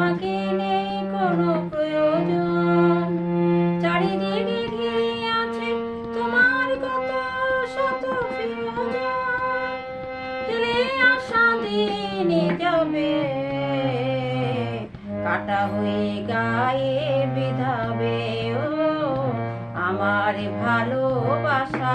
আমাকে নেই কোনো প্রয়োজন। চারিদিকে ঘিরে আছে তোমার কত শত প্রিয়জন। ফেলে আসা দিনে যাবে, কাটা হয়ে গায়ে বিধাবে। ও আমার ভালোবাসা।